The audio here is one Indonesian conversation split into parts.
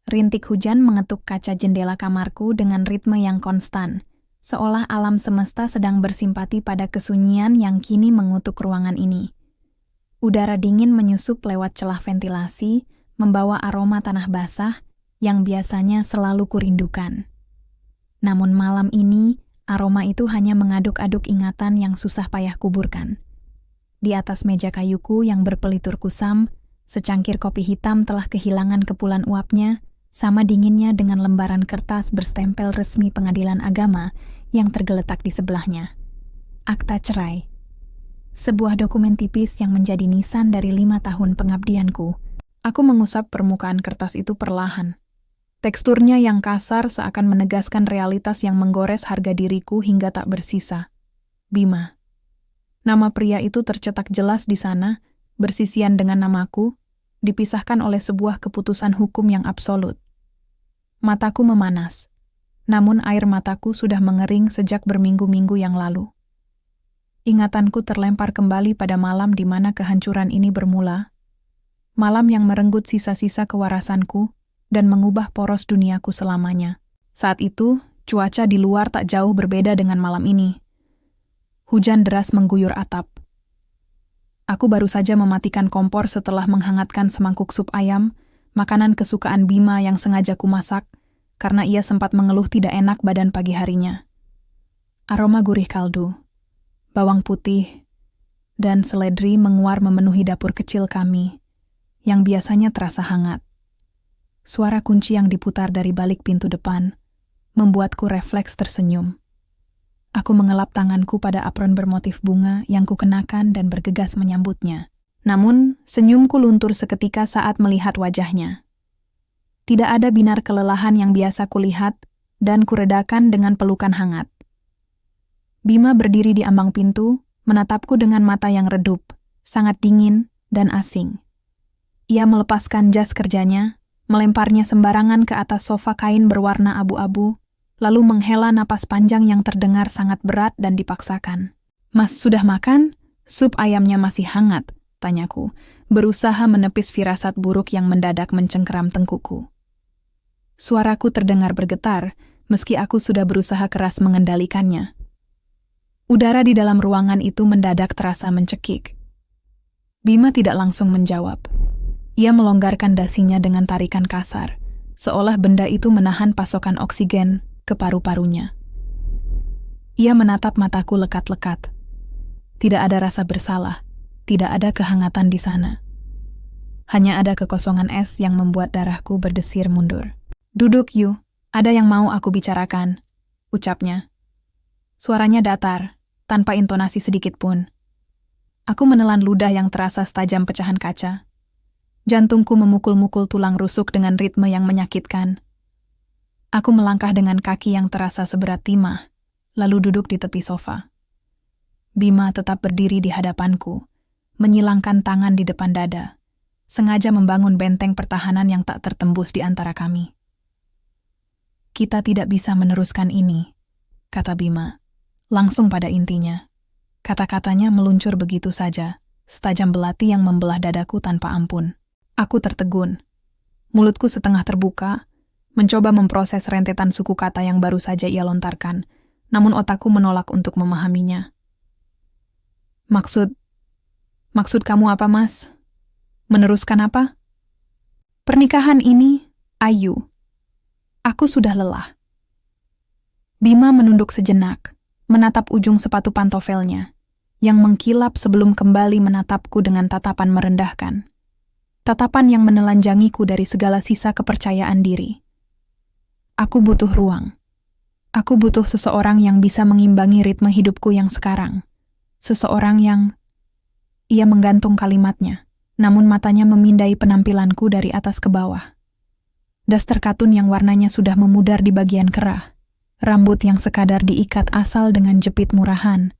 Rintik hujan mengetuk kaca jendela kamarku dengan ritme yang konstan, seolah alam semesta sedang bersimpati pada kesunyian yang kini mengutuk ruangan ini. Udara dingin menyusup lewat celah ventilasi, membawa aroma tanah basah yang biasanya selalu kurindukan. Namun malam ini, aroma itu hanya mengaduk-aduk ingatan yang susah payah kuburkan. Di atas meja kayuku yang berpelitur kusam, secangkir kopi hitam telah kehilangan kepulan uapnya, sama dinginnya dengan lembaran kertas berstempel resmi pengadilan agama yang tergeletak di sebelahnya. Akta cerai. Sebuah dokumen tipis yang menjadi nisan dari 5 tahun pengabdianku. Aku mengusap permukaan kertas itu perlahan. Teksturnya yang kasar seakan menegaskan realitas yang menggores harga diriku hingga tak bersisa. Bima. Nama pria itu tercetak jelas di sana, bersisian dengan namaku, dipisahkan oleh sebuah keputusan hukum yang absolut. Mataku memanas, namun air mataku sudah mengering sejak berminggu-minggu yang lalu. Ingatanku terlempar kembali pada malam di mana kehancuran ini bermula, malam yang merenggut sisa-sisa kewarasanku dan mengubah poros duniaku selamanya. Saat itu, cuaca di luar tak jauh berbeda dengan malam ini. Hujan deras mengguyur atap. Aku baru saja mematikan kompor setelah menghangatkan semangkuk sup ayam, makanan kesukaan Bima yang sengaja kumasak, karena ia sempat mengeluh tidak enak badan pagi harinya. Aroma gurih kaldu, bawang putih, dan seledri menguar memenuhi dapur kecil kami, yang biasanya terasa hangat. Suara kunci yang diputar dari balik pintu depan, membuatku refleks tersenyum. Aku mengelap tanganku pada apron bermotif bunga yang kukenakan dan bergegas menyambutnya. Namun, senyumku luntur seketika saat melihat wajahnya. Tidak ada binar kelelahan yang biasa kulihat, dan kuredakan dengan pelukan hangat. Bima berdiri di ambang pintu, menatapku dengan mata yang redup, sangat dingin dan asing. Ia melepaskan jas kerjanya, melemparnya sembarangan ke atas sofa kain berwarna abu-abu, lalu menghela napas panjang yang terdengar sangat berat dan dipaksakan. "Mas sudah makan? Sup ayamnya masih hangat," tanyaku, berusaha menepis firasat buruk yang mendadak mencengkeram tengkukku. Suaraku terdengar bergetar, meski aku sudah berusaha keras mengendalikannya. Udara di dalam ruangan itu mendadak terasa mencekik. Bima tidak langsung menjawab. Ia melonggarkan dasinya dengan tarikan kasar, seolah benda itu menahan pasokan oksigen ke paru-parunya. Ia menatap mataku lekat-lekat. Tidak ada rasa bersalah, tidak ada kehangatan di sana. Hanya ada kekosongan es yang membuat darahku berdesir mundur. "Duduk, Yu. Ada yang mau aku bicarakan," ucapnya. Suaranya datar, tanpa intonasi sedikit pun. Aku menelan ludah yang terasa setajam pecahan kaca. Jantungku memukul-mukul tulang rusuk dengan ritme yang menyakitkan. Aku melangkah dengan kaki yang terasa seberat timah, lalu duduk di tepi sofa. Bima tetap berdiri di hadapanku, menyilangkan tangan di depan dada, sengaja membangun benteng pertahanan yang tak tertembus di antara kami. "Kita tidak bisa meneruskan ini," kata Bima, langsung pada intinya. Kata-katanya meluncur begitu saja, setajam belati yang membelah dadaku tanpa ampun. Aku tertegun. Mulutku setengah terbuka, mencoba memproses rentetan suku kata yang baru saja ia lontarkan, namun otakku menolak untuk memahaminya. Maksud kamu apa, Mas? Meneruskan apa? Pernikahan ini, Ayu. Aku sudah lelah. Bima menunduk sejenak, menatap ujung sepatu pantofelnya, yang mengkilap sebelum kembali menatapku dengan tatapan merendahkan. Tatapan yang menelanjangiku dari segala sisa kepercayaan diri. Aku butuh ruang. Aku butuh seseorang yang bisa mengimbangi ritme hidupku yang sekarang. Seseorang yang... Ia menggantung kalimatnya, namun matanya memindai penampilanku dari atas ke bawah. Daster katun yang warnanya sudah memudar di bagian kerah, rambut yang sekadar diikat asal dengan jepit murahan,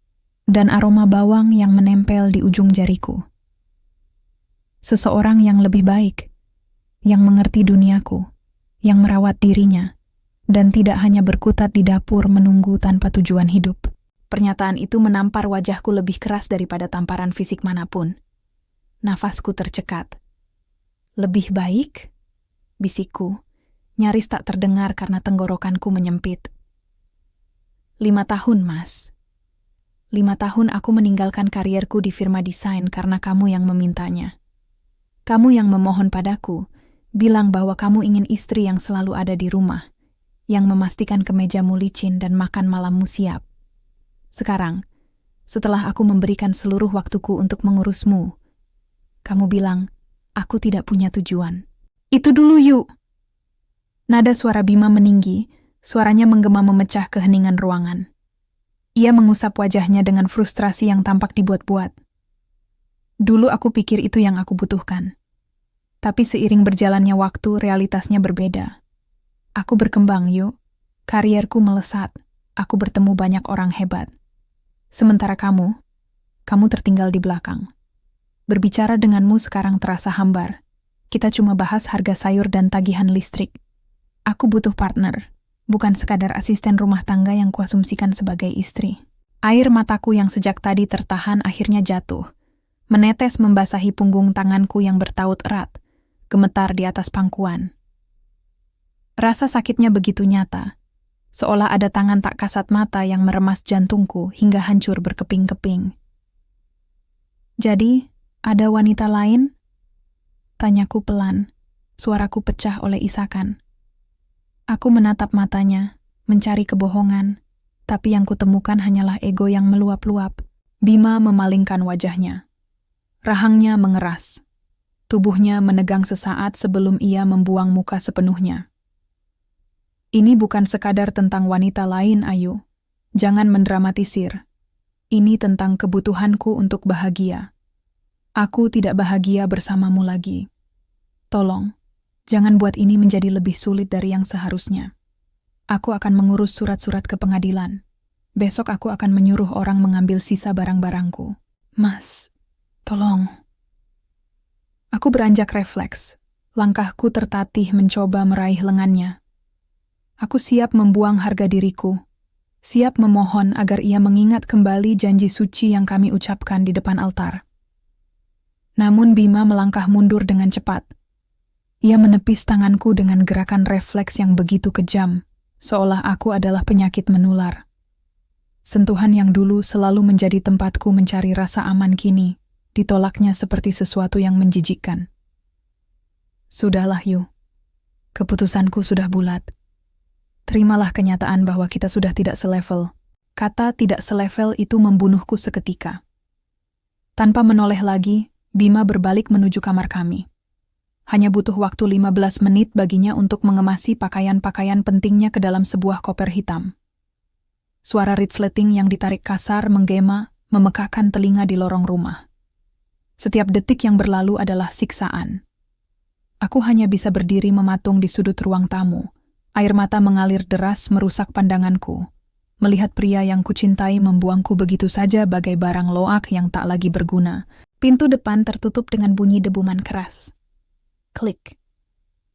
dan aroma bawang yang menempel di ujung jariku. Seseorang yang lebih baik, yang mengerti duniaku, yang merawat dirinya, dan tidak hanya berkutat di dapur menunggu tanpa tujuan hidup. Pernyataan itu menampar wajahku lebih keras daripada tamparan fisik manapun. Nafasku tercekat. "Lebih baik?" bisikku, nyaris tak terdengar karena tenggorokanku menyempit. 5 tahun, Mas. 5 tahun aku meninggalkan karierku di firma desain karena kamu yang memintanya. Kamu yang memohon padaku, bilang bahwa kamu ingin istri yang selalu ada di rumah, yang memastikan kemejamu licin dan makan malammu siap. Sekarang, setelah aku memberikan seluruh waktuku untuk mengurusmu, kamu bilang, aku tidak punya tujuan. Itu dulu, yuk! Nada suara Bima meninggi, suaranya menggema memecah keheningan ruangan. Ia mengusap wajahnya dengan frustrasi yang tampak dibuat-buat. Dulu aku pikir itu yang aku butuhkan. Tapi seiring berjalannya waktu, realitasnya berbeda. Aku berkembang, yuk. Karierku melesat. Aku bertemu banyak orang hebat. Sementara kamu tertinggal di belakang. Berbicara denganmu sekarang terasa hambar. Kita cuma bahas harga sayur dan tagihan listrik. Aku butuh partner. Bukan sekadar asisten rumah tangga yang kuasumsikan sebagai istri. Air mataku yang sejak tadi tertahan akhirnya jatuh, menetes membasahi punggung tanganku yang bertaut erat, gemetar di atas pangkuan. Rasa sakitnya begitu nyata, seolah ada tangan tak kasat mata yang meremas jantungku hingga hancur berkeping-keping. Jadi, ada wanita lain? Tanyaku pelan, suaraku pecah oleh isakan. Aku menatap matanya, mencari kebohongan, tapi yang kutemukan hanyalah ego yang meluap-luap. Bima memalingkan wajahnya. Rahangnya mengeras. Tubuhnya menegang sesaat sebelum ia membuang muka sepenuhnya. Ini bukan sekadar tentang wanita lain, Ayu. Jangan mendramatisir. Ini tentang kebutuhanku untuk bahagia. Aku tidak bahagia bersamamu lagi. Tolong. Jangan buat ini menjadi lebih sulit dari yang seharusnya. Aku akan mengurus surat-surat ke pengadilan. Besok aku akan menyuruh orang mengambil sisa barang-barangku. Mas, tolong. Aku beranjak refleks. Langkahku tertatih mencoba meraih lengannya. Aku siap membuang harga diriku. Siap memohon agar ia mengingat kembali janji suci yang kami ucapkan di depan altar. Namun Bima melangkah mundur dengan cepat. Ia menepis tanganku dengan gerakan refleks yang begitu kejam, seolah aku adalah penyakit menular. Sentuhan yang dulu selalu menjadi tempatku mencari rasa aman kini, ditolaknya seperti sesuatu yang menjijikkan. Sudahlah, Yu. Keputusanku sudah bulat. Terimalah kenyataan bahwa kita sudah tidak selevel. Kata tidak selevel itu membunuhku seketika. Tanpa menoleh lagi, Bima berbalik menuju kamar kami. Hanya butuh waktu 15 menit baginya untuk mengemasi pakaian-pakaian pentingnya ke dalam sebuah koper hitam. Suara resleting yang ditarik kasar menggema, memekakkan telinga di lorong rumah. Setiap detik yang berlalu adalah siksaan. Aku hanya bisa berdiri mematung di sudut ruang tamu. Air mata mengalir deras merusak pandanganku. Melihat pria yang kucintai membuangku begitu saja bagai barang loak yang tak lagi berguna. Pintu depan tertutup dengan bunyi debuman keras. Klik.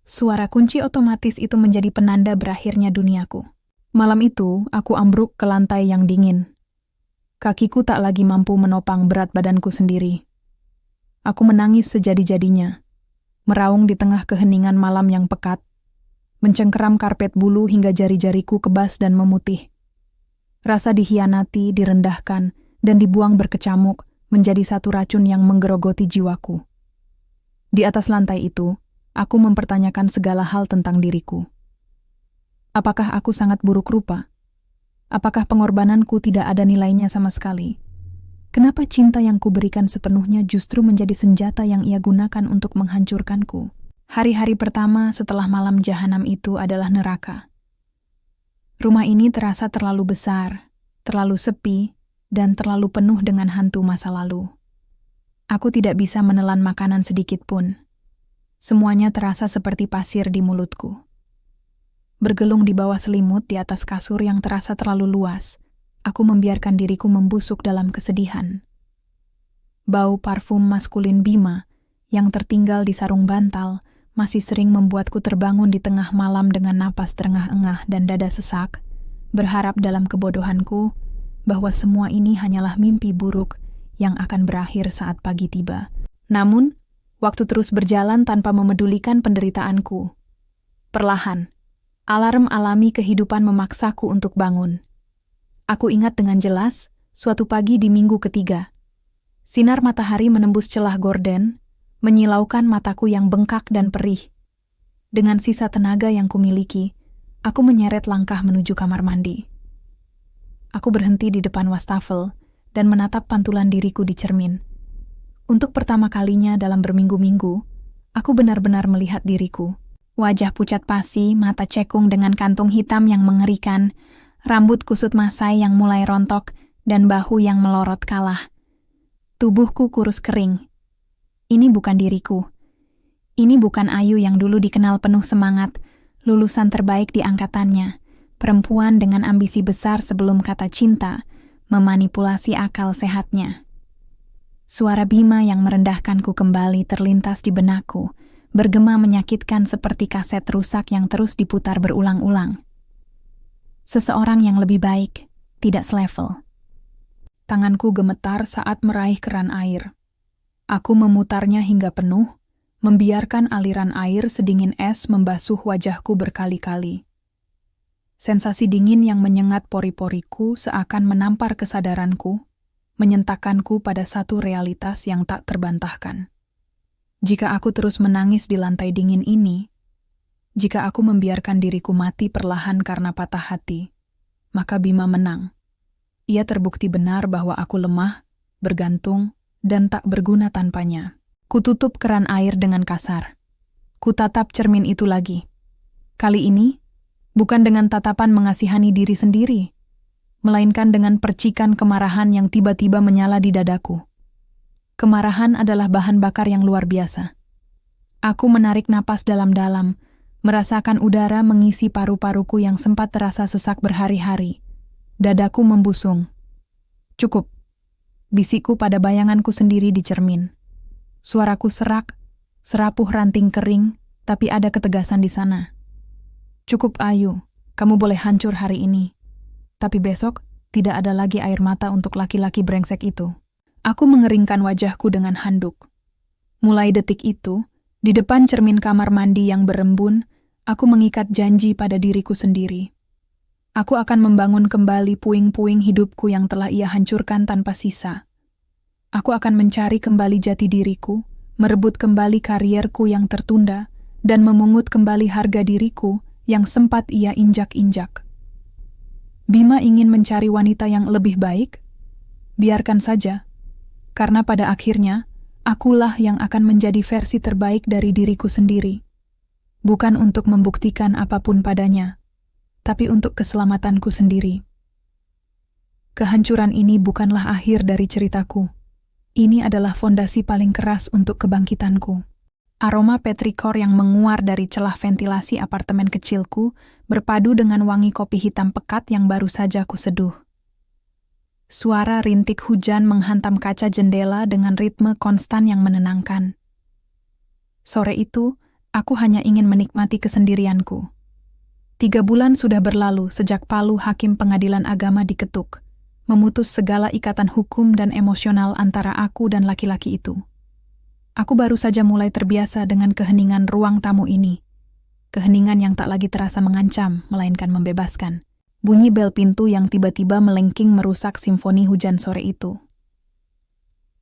Suara kunci otomatis itu menjadi penanda berakhirnya duniaku. Malam itu, aku ambruk ke lantai yang dingin. Kakiku tak lagi mampu menopang berat badanku sendiri. Aku menangis sejadi-jadinya, meraung di tengah keheningan malam yang pekat, mencengkeram karpet bulu hingga jari-jariku kebas dan memutih. Rasa dihianati, direndahkan, dan dibuang berkecamuk menjadi satu racun yang menggerogoti jiwaku. Di atas lantai itu, aku mempertanyakan segala hal tentang diriku. Apakah aku sangat buruk rupa? Apakah pengorbananku tidak ada nilainya sama sekali? Kenapa cinta yang kuberikan sepenuhnya justru menjadi senjata yang ia gunakan untuk menghancurkanku? Hari-hari pertama setelah malam jahanam itu adalah neraka. Rumah ini terasa terlalu besar, terlalu sepi, dan terlalu penuh dengan hantu masa lalu. Aku tidak bisa menelan makanan sedikit pun. Semuanya terasa seperti pasir di mulutku. Bergelung di bawah selimut di atas kasur yang terasa terlalu luas, aku membiarkan diriku membusuk dalam kesedihan. Bau parfum maskulin Bima yang tertinggal di sarung bantal masih sering membuatku terbangun di tengah malam dengan napas terengah-engah dan dada sesak, berharap dalam kebodohanku bahwa semua ini hanyalah mimpi buruk yang akan berakhir saat pagi tiba. Namun, waktu terus berjalan tanpa memedulikan penderitaanku. Perlahan, Alarm alami kehidupan memaksaku untuk bangun. Aku ingat dengan jelas, suatu pagi di minggu ketiga. Sinar matahari menembus celah gorden, menyilaukan mataku yang bengkak dan perih. Dengan sisa tenaga yang kumiliki, aku menyeret langkah menuju kamar mandi. Aku berhenti di depan wastafel dan menatap pantulan diriku di cermin. Untuk pertama kalinya dalam berminggu-minggu, aku benar-benar melihat diriku. Wajah pucat pasi, mata cekung dengan kantung hitam yang mengerikan, rambut kusut masai yang mulai rontok, dan bahu yang melorot kalah. Tubuhku kurus kering. Ini bukan diriku. Ini bukan Ayu yang dulu dikenal penuh semangat, lulusan terbaik di angkatannya, perempuan dengan ambisi besar sebelum kata cinta memanipulasi akal sehatnya. Suara Bima yang merendahkanku kembali terlintas di benakku, bergema menyakitkan seperti kaset rusak yang terus diputar berulang-ulang. Seseorang yang lebih baik, tidak selevel. Tanganku gemetar saat meraih keran air. Aku memutarnya hingga penuh, membiarkan aliran air sedingin es membasuh wajahku berkali-kali. Sensasi dingin yang menyengat pori-poriku seakan menampar kesadaranku, menyentakkanku pada satu realitas yang tak terbantahkan. Jika aku terus menangis di lantai dingin ini, jika aku membiarkan diriku mati perlahan karena patah hati, maka Bima menang. Ia terbukti benar bahwa aku lemah, bergantung, dan tak berguna tanpanya. Kututup keran air dengan kasar. Kutatap cermin itu lagi. Kali ini, bukan dengan tatapan mengasihani diri sendiri, melainkan dengan percikan kemarahan yang tiba-tiba menyala di dadaku. Kemarahan adalah bahan bakar yang luar biasa. Aku menarik napas dalam-dalam, merasakan udara mengisi paru-paruku yang sempat terasa sesak berhari-hari. Dadaku membusung. Cukup, bisikku pada bayanganku sendiri di cermin. Suaraku serak, serapuh ranting kering, tapi ada ketegasan di sana. Cukup Ayu, kamu boleh hancur hari ini. Tapi besok, tidak ada lagi air mata untuk laki-laki brengsek itu. Aku mengeringkan wajahku dengan handuk. Mulai detik itu, di depan cermin kamar mandi yang berembun, aku mengikat janji pada diriku sendiri. Aku akan membangun kembali puing-puing hidupku yang telah ia hancurkan tanpa sisa. Aku akan mencari kembali jati diriku, merebut kembali karierku yang tertunda, dan memungut kembali harga diriku yang sempat ia injak-injak. Bima ingin mencari wanita yang lebih baik? Biarkan saja, karena pada akhirnya, akulah yang akan menjadi versi terbaik dari diriku sendiri. Bukan untuk membuktikan apapun padanya, tapi untuk keselamatanku sendiri. Kehancuran ini bukanlah akhir dari ceritaku. Ini adalah fondasi paling keras untuk kebangkitanku. Aroma petrikor yang menguar dari celah ventilasi apartemen kecilku berpadu dengan wangi kopi hitam pekat yang baru saja kuseduh. Suara rintik hujan menghantam kaca jendela dengan ritme konstan yang menenangkan. Sore itu, aku hanya ingin menikmati kesendirianku. 3 bulan sudah berlalu sejak palu hakim pengadilan agama diketuk, memutus segala ikatan hukum dan emosional antara aku dan laki-laki itu. Aku baru saja mulai terbiasa dengan keheningan ruang tamu ini. Keheningan yang tak lagi terasa mengancam, melainkan membebaskan. Bunyi bel pintu yang tiba-tiba melengking merusak simfoni hujan sore itu.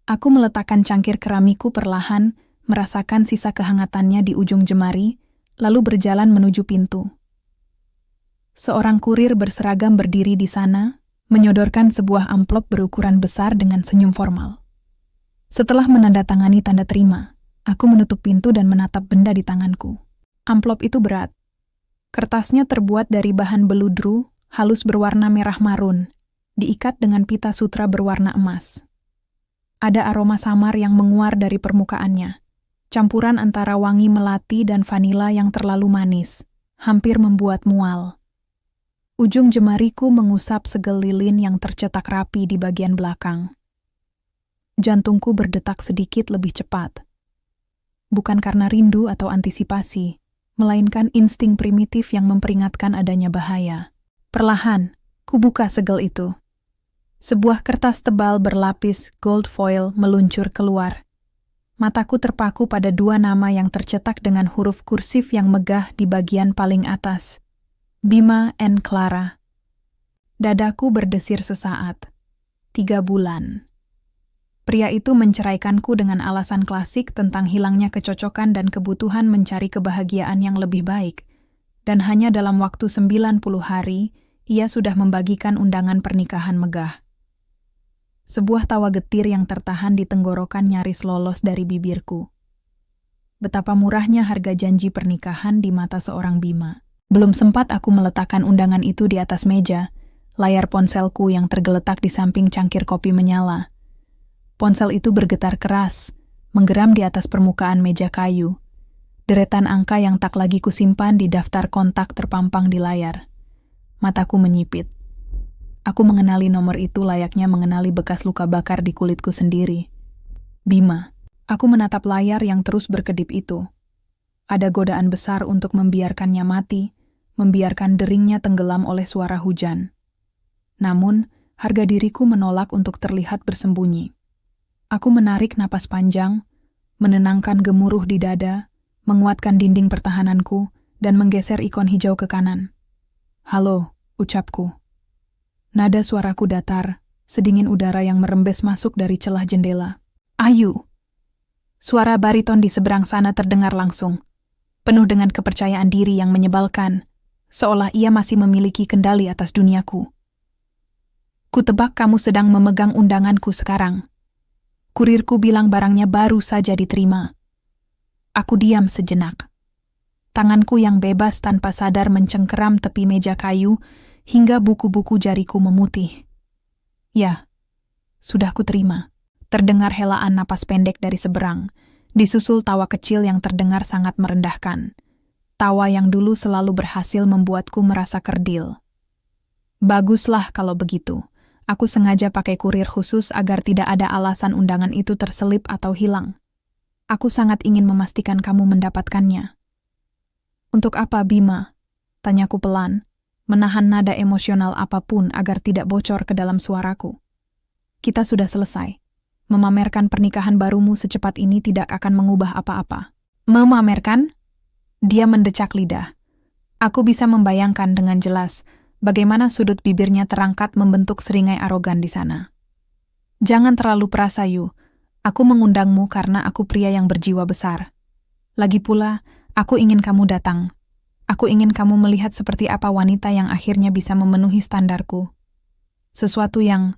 Aku meletakkan cangkir keramiku perlahan, merasakan sisa kehangatannya di ujung jemari, lalu berjalan menuju pintu. Seorang kurir berseragam berdiri di sana, menyodorkan sebuah amplop berukuran besar dengan senyum formal. Setelah menandatangani tanda terima, aku menutup pintu dan menatap benda di tanganku. Amplop itu berat. Kertasnya terbuat dari bahan beludru, halus berwarna merah marun, diikat dengan pita sutra berwarna emas. Ada aroma samar yang menguar dari permukaannya, campuran antara wangi melati dan vanila yang terlalu manis, hampir membuat mual. Ujung jemariku mengusap segel lilin yang tercetak rapi di bagian belakang. Jantungku berdetak sedikit lebih cepat. Bukan karena rindu atau antisipasi, melainkan insting primitif yang memperingatkan adanya bahaya. Perlahan, kubuka segel itu. Sebuah kertas tebal berlapis gold foil meluncur keluar. Mataku terpaku pada 2 nama yang tercetak dengan huruf kursif yang megah di bagian paling atas. Bima and Clara. Dadaku berdesir sesaat. 3 bulan. Pria itu menceraikanku dengan alasan klasik tentang hilangnya kecocokan dan kebutuhan mencari kebahagiaan yang lebih baik. Dan hanya dalam waktu 90 hari, ia sudah membagikan undangan pernikahan megah. Sebuah tawa getir yang tertahan di tenggorokan nyaris lolos dari bibirku. Betapa murahnya harga janji pernikahan di mata seorang Bima. Belum sempat aku meletakkan undangan itu di atas meja, layar ponselku yang tergeletak di samping cangkir kopi menyala. Ponsel itu bergetar keras, menggeram di atas permukaan meja kayu. Deretan angka yang tak lagi kusimpan di daftar kontak terpampang di layar. Mataku menyipit. Aku mengenali nomor itu layaknya mengenali bekas luka bakar di kulitku sendiri. Bima. Aku menatap layar yang terus berkedip itu. Ada godaan besar untuk membiarkannya mati, membiarkan deringnya tenggelam oleh suara hujan. Namun, harga diriku menolak untuk terlihat bersembunyi. Aku menarik napas panjang, menenangkan gemuruh di dada, menguatkan dinding pertahananku, dan menggeser ikon hijau ke kanan. "Halo," ucapku. Nada suaraku datar, sedingin udara yang merembes masuk dari celah jendela. "Ayu!" Suara bariton di seberang sana terdengar langsung, penuh dengan kepercayaan diri yang menyebalkan, seolah ia masih memiliki kendali atas duniaku. "Kutebak kamu sedang memegang undanganku sekarang. Kurirku bilang barangnya baru saja diterima." Aku diam sejenak. Tanganku yang bebas tanpa sadar mencengkeram tepi meja kayu hingga buku-buku jariku memutih. "Ya, sudah kuterima." Terdengar helaan napas pendek dari seberang, disusul tawa kecil yang terdengar sangat merendahkan. Tawa yang dulu selalu berhasil membuatku merasa kerdil. "Baguslah kalau begitu. Aku sengaja pakai kurir khusus agar tidak ada alasan undangan itu terselip atau hilang. Aku sangat ingin memastikan kamu mendapatkannya." "Untuk apa, Bima?" tanyaku pelan, menahan nada emosional apapun agar tidak bocor ke dalam suaraku. "Kita sudah selesai. Memamerkan pernikahan barumu secepat ini tidak akan mengubah apa-apa." "Memamerkan?" Dia mendecak lidah. Aku bisa membayangkan dengan jelas bagaimana sudut bibirnya terangkat membentuk seringai arogan di sana. "Jangan terlalu perasa, Yu. Aku mengundangmu karena aku pria yang berjiwa besar. Lagi pula, aku ingin kamu datang. Aku ingin kamu melihat seperti apa wanita yang akhirnya bisa memenuhi standarku. Sesuatu yang,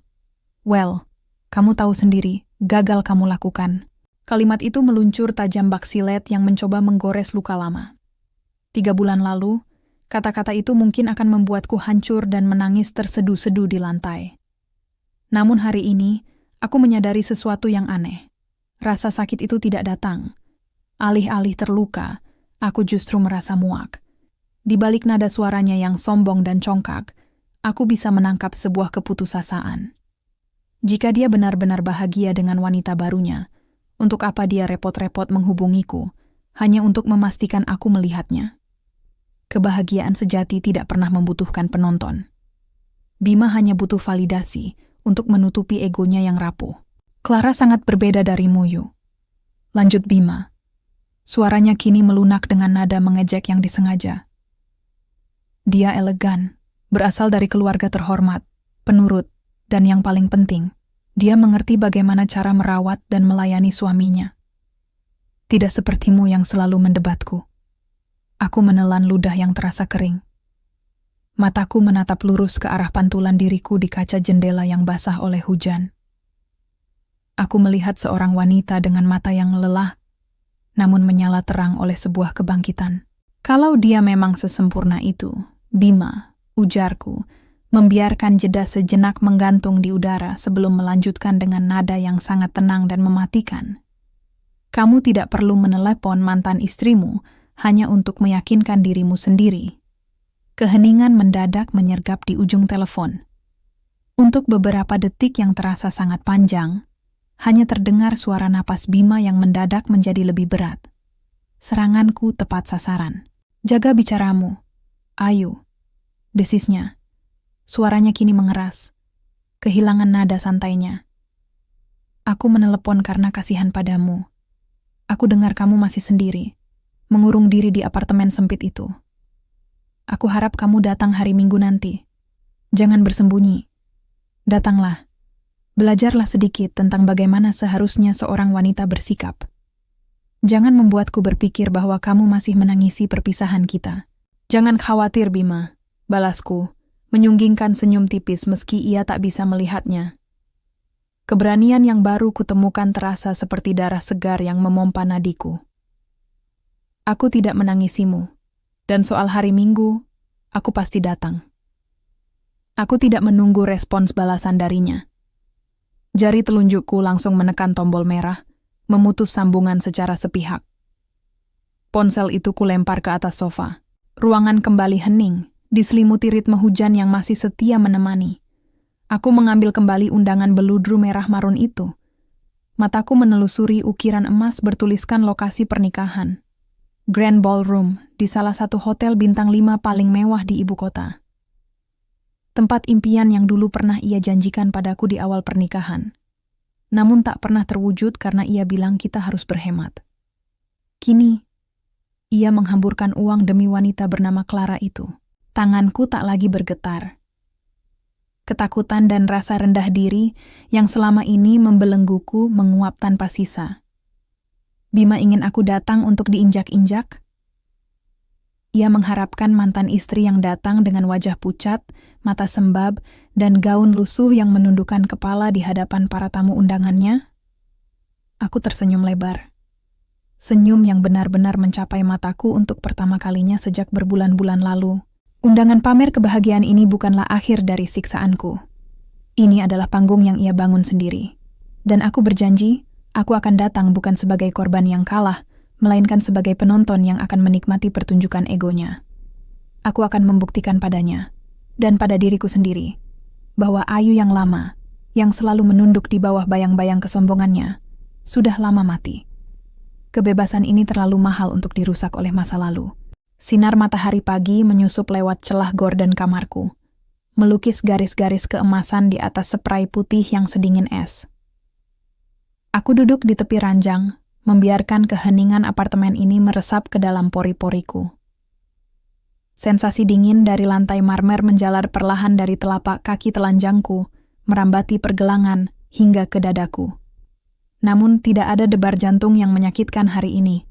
well, kamu tahu sendiri, gagal kamu lakukan." Kalimat itu meluncur tajam bak silet yang mencoba menggores luka lama. 3 bulan lalu, kata-kata itu mungkin akan membuatku hancur dan menangis tersedu-sedu di lantai. Namun hari ini, aku menyadari sesuatu yang aneh. Rasa sakit itu tidak datang. Alih-alih terluka, aku justru merasa muak. Di balik nada suaranya yang sombong dan congkak, aku bisa menangkap sebuah keputusasaan. Jika dia benar-benar bahagia dengan wanita barunya, untuk apa dia repot-repot menghubungiku, hanya untuk memastikan aku melihatnya? Kebahagiaan sejati tidak pernah membutuhkan penonton. Bima hanya butuh validasi untuk menutupi egonya yang rapuh. "Clara sangat berbeda darimu, Yu," lanjut Bima. Suaranya kini melunak dengan nada mengejek yang disengaja. "Dia elegan, berasal dari keluarga terhormat, penurut, dan yang paling penting, dia mengerti bagaimana cara merawat dan melayani suaminya. Tidak sepertimu yang selalu mendebatku." Aku menelan ludah yang terasa kering. Mataku menatap lurus ke arah pantulan diriku di kaca jendela yang basah oleh hujan. Aku melihat seorang wanita dengan mata yang lelah, namun menyala terang oleh sebuah kebangkitan. "Kalau dia memang sesempurna itu, Bima," ujarku, membiarkan jeda sejenak menggantung di udara sebelum melanjutkan dengan nada yang sangat tenang dan mematikan. "Kamu tidak perlu menelepon mantan istrimu hanya untuk meyakinkan dirimu sendiri." Keheningan mendadak menyergap di ujung telepon. Untuk beberapa detik yang terasa sangat panjang, hanya terdengar suara napas Bima yang mendadak menjadi lebih berat. Seranganku tepat sasaran. "Jaga bicaramu, Ayu," desisnya. Suaranya kini mengeras, kehilangan nada santainya. "Aku menelepon karena kasihan padamu. Aku dengar kamu masih sendiri, mengurung diri di apartemen sempit itu. Aku harap kamu datang hari Minggu nanti. Jangan bersembunyi. Datanglah. Belajarlah sedikit tentang bagaimana seharusnya seorang wanita bersikap. Jangan membuatku berpikir bahwa kamu masih menangisi perpisahan kita. Jangan khawatir, Bima, balasku, menyunggingkan senyum tipis meski ia tak bisa melihatnya. Keberanian yang baru kutemukan terasa seperti darah segar yang memompa nadiku. Aku tidak menangisimu, dan soal hari Minggu, aku pasti datang. Aku tidak menunggu respons balasan darinya. Jari telunjukku langsung menekan tombol merah, memutus sambungan secara sepihak. Ponsel itu kulempar ke atas sofa. Ruangan kembali hening, diselimuti ritme hujan yang masih setia menemani. Aku mengambil kembali undangan beludru merah marun itu. Mataku menelusuri ukiran emas bertuliskan lokasi pernikahan. Grand Ballroom di salah satu hotel bintang 5 paling mewah di ibu kota. Tempat impian yang dulu pernah ia janjikan padaku di awal pernikahan. Namun tak pernah terwujud karena ia bilang kita harus berhemat. Kini, ia menghamburkan uang demi wanita bernama Clara itu. Tanganku tak lagi bergetar. Ketakutan dan rasa rendah diri yang selama ini membelengguku menguap tanpa sisa. Bima ingin aku datang untuk diinjak-injak? Ia mengharapkan mantan istri yang datang dengan wajah pucat, mata sembab, dan gaun lusuh yang menundukkan kepala di hadapan para tamu undangannya? Aku tersenyum lebar. Senyum yang benar-benar mencapai mataku untuk pertama kalinya sejak berbulan-bulan lalu. Undangan pamer kebahagiaan ini bukanlah akhir dari siksaanku. Ini adalah panggung yang ia bangun sendiri. Dan aku berjanji, aku akan datang bukan sebagai korban yang kalah, melainkan sebagai penonton yang akan menikmati pertunjukan egonya. Aku akan membuktikan padanya, dan pada diriku sendiri, bahwa Ayu yang lama, yang selalu menunduk di bawah bayang-bayang kesombongannya, sudah lama mati. Kebebasan ini terlalu mahal untuk dirusak oleh masa lalu. Sinar matahari pagi menyusup lewat celah gorden kamarku, melukis garis-garis keemasan di atas spray putih yang sedingin es. Aku duduk di tepi ranjang, membiarkan keheningan apartemen ini meresap ke dalam pori-poriku. Sensasi dingin dari lantai marmer menjalar perlahan dari telapak kaki telanjangku, merambati pergelangan hingga ke dadaku. Namun tidak ada debar jantung yang menyakitkan hari ini.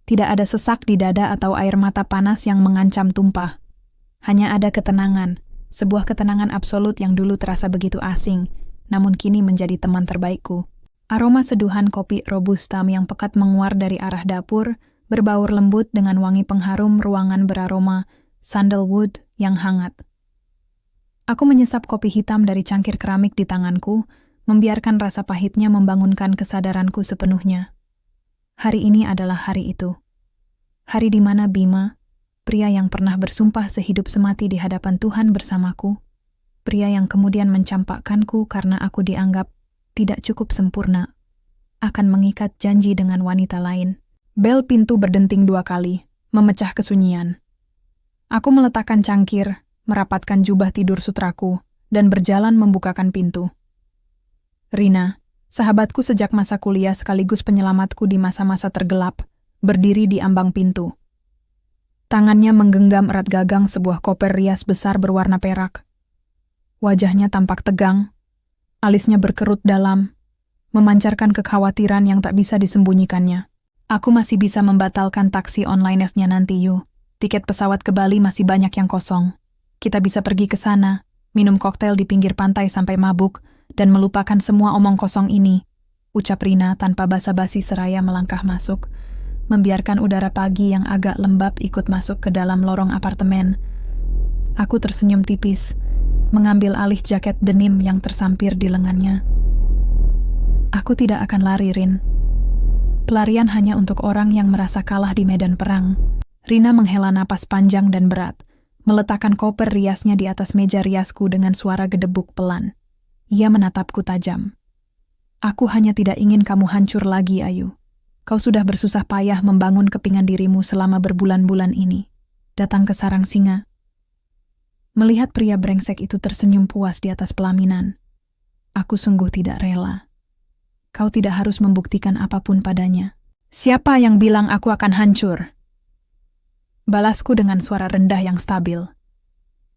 Tidak ada sesak di dada atau air mata panas yang mengancam tumpah. Hanya ada ketenangan, sebuah ketenangan absolut yang dulu terasa begitu asing, namun kini menjadi teman terbaikku. Aroma seduhan kopi Robusta yang pekat menguar dari arah dapur, berbaur lembut dengan wangi pengharum ruangan beraroma sandalwood yang hangat. Aku menyesap kopi hitam dari cangkir keramik di tanganku, membiarkan rasa pahitnya membangunkan kesadaranku sepenuhnya. Hari ini adalah hari itu. Hari di mana Bima, pria yang pernah bersumpah sehidup semati di hadapan Tuhan bersamaku, pria yang kemudian mencampakkanku karena aku dianggap tidak cukup sempurna, akan mengikat janji dengan wanita lain. Bel pintu berdenting 2 kali, memecah kesunyian. Aku meletakkan cangkir, merapatkan jubah tidur sutraku, dan berjalan membukakan pintu. Rina, sahabatku sejak masa kuliah sekaligus penyelamatku di masa-masa tergelap, berdiri di ambang pintu. Tangannya menggenggam erat gagang sebuah koper rias besar berwarna perak. Wajahnya tampak tegang, alisnya berkerut dalam, memancarkan kekhawatiran yang tak bisa disembunyikannya. Aku masih bisa membatalkan taksi online-nya nanti, Yu. Tiket pesawat ke Bali masih banyak yang kosong. Kita bisa pergi ke sana, minum koktail di pinggir pantai sampai mabuk, dan melupakan semua omong kosong ini, ucap Rina tanpa basa-basi seraya melangkah masuk, membiarkan udara pagi yang agak lembab ikut masuk ke dalam lorong apartemen. Aku tersenyum tipis, mengambil alih jaket denim yang tersampir di lengannya. Aku tidak akan lari, Rin. Pelarian hanya untuk orang yang merasa kalah di medan perang. Rina menghela napas panjang dan berat, meletakkan koper riasnya di atas meja riasku dengan suara gedebuk pelan. Ia menatapku tajam. Aku hanya tidak ingin kamu hancur lagi, Ayu. Kau sudah bersusah payah membangun kepingan dirimu selama berbulan-bulan ini. Datang ke sarang singa. Melihat pria brengsek itu tersenyum puas di atas pelaminan, aku sungguh tidak rela. Kau tidak harus membuktikan apapun padanya. Siapa yang bilang aku akan hancur? Balasku dengan suara rendah yang stabil.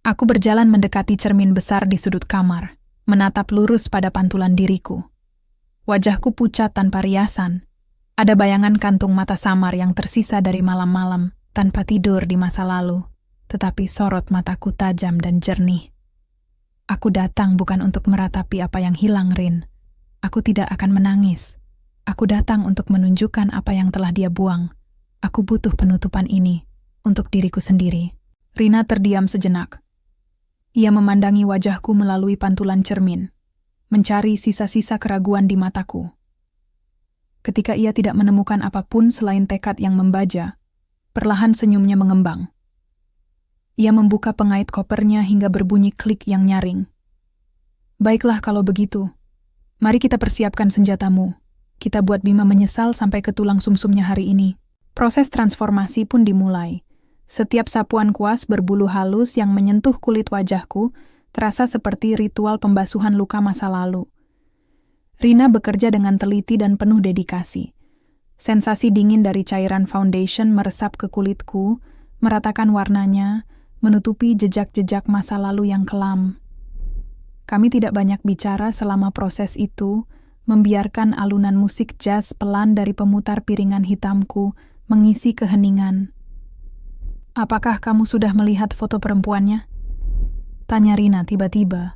Aku berjalan mendekati cermin besar di sudut kamar, menatap lurus pada pantulan diriku. Wajahku pucat tanpa riasan. Ada bayangan kantung mata samar yang tersisa dari malam-malam tanpa tidur di masa lalu, tetapi sorot mataku tajam dan jernih. Aku datang bukan untuk meratapi apa yang hilang, Rin. Aku tidak akan menangis. Aku datang untuk menunjukkan apa yang telah dia buang. Aku butuh penutupan ini untuk diriku sendiri. Rina terdiam sejenak. Ia memandangi wajahku melalui pantulan cermin, mencari sisa-sisa keraguan di mataku. Ketika ia tidak menemukan apapun selain tekad yang membaja, perlahan senyumnya mengembang. Ia membuka pengait kopernya hingga berbunyi klik yang nyaring. Baiklah kalau begitu. Mari kita persiapkan senjatamu. Kita buat Bima menyesal sampai ke tulang sumsumnya hari ini. Proses transformasi pun dimulai. Setiap sapuan kuas berbulu halus yang menyentuh kulit wajahku terasa seperti ritual pembasuhan luka masa lalu. Rina bekerja dengan teliti dan penuh dedikasi. Sensasi dingin dari cairan foundation meresap ke kulitku, meratakan warnanya, menutupi jejak-jejak masa lalu yang kelam. Kami tidak banyak bicara selama proses itu, membiarkan alunan musik jazz pelan dari pemutar piringan hitamku mengisi keheningan. "Apakah kamu sudah melihat foto perempuannya?" tanya Rina tiba-tiba,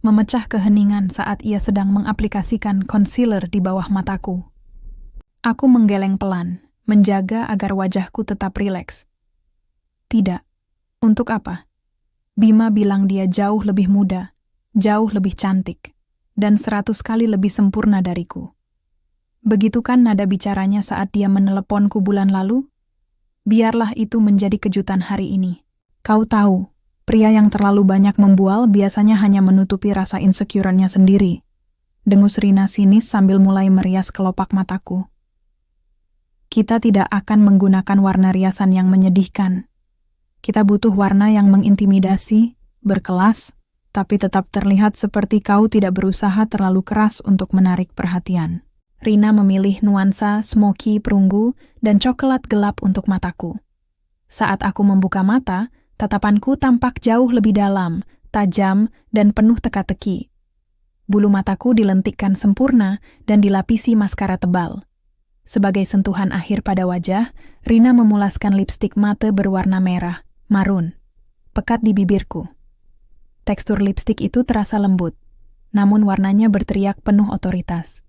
memecah keheningan saat ia sedang mengaplikasikan concealer di bawah mataku. Aku menggeleng pelan, menjaga agar wajahku tetap rileks. Tidak. Untuk apa? Bima bilang dia jauh lebih muda, jauh lebih cantik, dan 100 kali lebih sempurna dariku. Begitu kan nada bicaranya saat dia meneleponku bulan lalu? Biarlah itu menjadi kejutan hari ini. Kau tahu, pria yang terlalu banyak membual biasanya hanya menutupi rasa insecure-nya sendiri. Dengus Rina sinis sambil mulai merias kelopak mataku. Kita tidak akan menggunakan warna riasan yang menyedihkan. Kita butuh warna yang mengintimidasi, berkelas, tapi tetap terlihat seperti kau tidak berusaha terlalu keras untuk menarik perhatian. Rina memilih nuansa smoky perunggu dan coklat gelap untuk mataku. Saat aku membuka mata, tatapanku tampak jauh lebih dalam, tajam, dan penuh teka-teki. Bulu mataku dilentikkan sempurna dan dilapisi maskara tebal. Sebagai sentuhan akhir pada wajah, Rina memulaskan lipstik mata berwarna merah, marun, pekat di bibirku. Tekstur lipstik itu terasa lembut, namun warnanya berteriak penuh otoritas.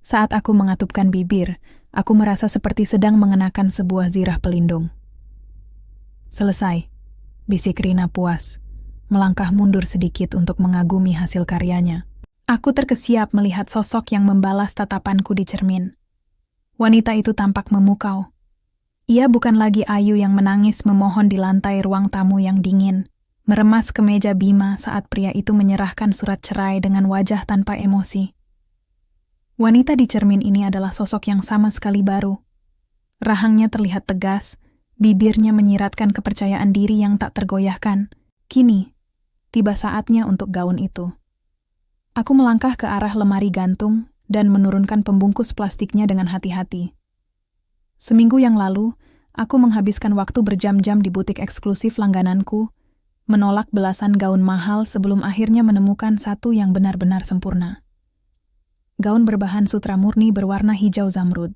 Saat aku mengatupkan bibir, aku merasa seperti sedang mengenakan sebuah zirah pelindung. Selesai, bisik Rina puas, melangkah mundur sedikit untuk mengagumi hasil karyanya. Aku terkesiap melihat sosok yang membalas tatapanku di cermin. Wanita itu tampak memukau. Ia bukan lagi Ayu yang menangis memohon di lantai ruang tamu yang dingin, meremas ke meja Bima saat pria itu menyerahkan surat cerai dengan wajah tanpa emosi. Wanita di cermin ini adalah sosok yang sama sekali baru. Rahangnya terlihat tegas, bibirnya menyiratkan kepercayaan diri yang tak tergoyahkan. Kini, tiba saatnya untuk gaun itu. Aku melangkah ke arah lemari gantung dan menurunkan pembungkus plastiknya dengan hati-hati. Seminggu yang lalu, aku menghabiskan waktu berjam-jam di butik eksklusif langgananku, menolak belasan gaun mahal sebelum akhirnya menemukan satu yang benar-benar sempurna. Gaun berbahan sutra murni berwarna hijau zamrud.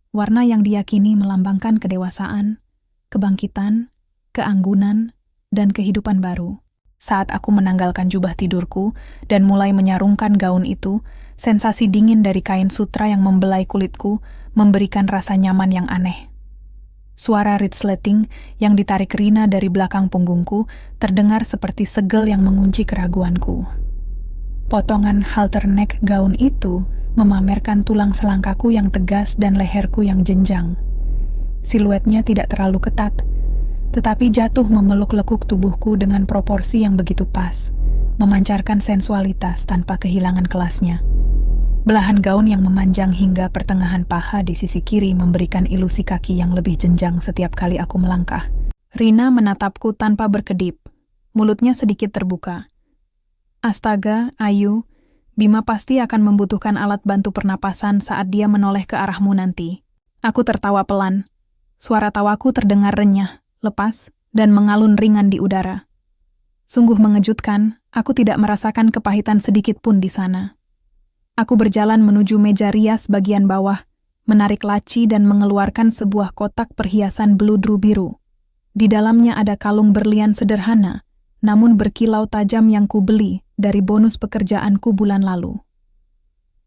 Warna yang diyakini melambangkan kedewasaan, kebangkitan, keanggunan, dan kehidupan baru. Saat aku menanggalkan jubah tidurku dan mulai menyarungkan gaun itu, sensasi dingin dari kain sutra yang membelai kulitku memberikan rasa nyaman yang aneh. Suara resleting yang ditarik Rina dari belakang punggungku terdengar seperti segel yang mengunci keraguanku. Potongan halter neck gaun itu memamerkan tulang selangkaku yang tegas dan leherku yang jenjang. Siluetnya tidak terlalu ketat, tetapi jatuh memeluk lekuk tubuhku dengan proporsi yang begitu pas, memancarkan sensualitas tanpa kehilangan kelasnya. Belahan gaun yang memanjang hingga pertengahan paha di sisi kiri memberikan ilusi kaki yang lebih jenjang setiap kali aku melangkah. Rina menatapku tanpa berkedip, mulutnya sedikit terbuka. Astaga, Ayu, Bima pasti akan membutuhkan alat bantu pernapasan saat dia menoleh ke arahmu nanti. Aku tertawa pelan. Suara tawaku terdengar renyah, lepas, dan mengalun ringan di udara. Sungguh mengejutkan, aku tidak merasakan kepahitan sedikit pun di sana. Aku berjalan menuju meja rias bagian bawah, menarik laci dan mengeluarkan sebuah kotak perhiasan beludru biru. Di dalamnya ada kalung berlian sederhana, namun berkilau tajam yang kubeli dari bonus pekerjaanku bulan lalu.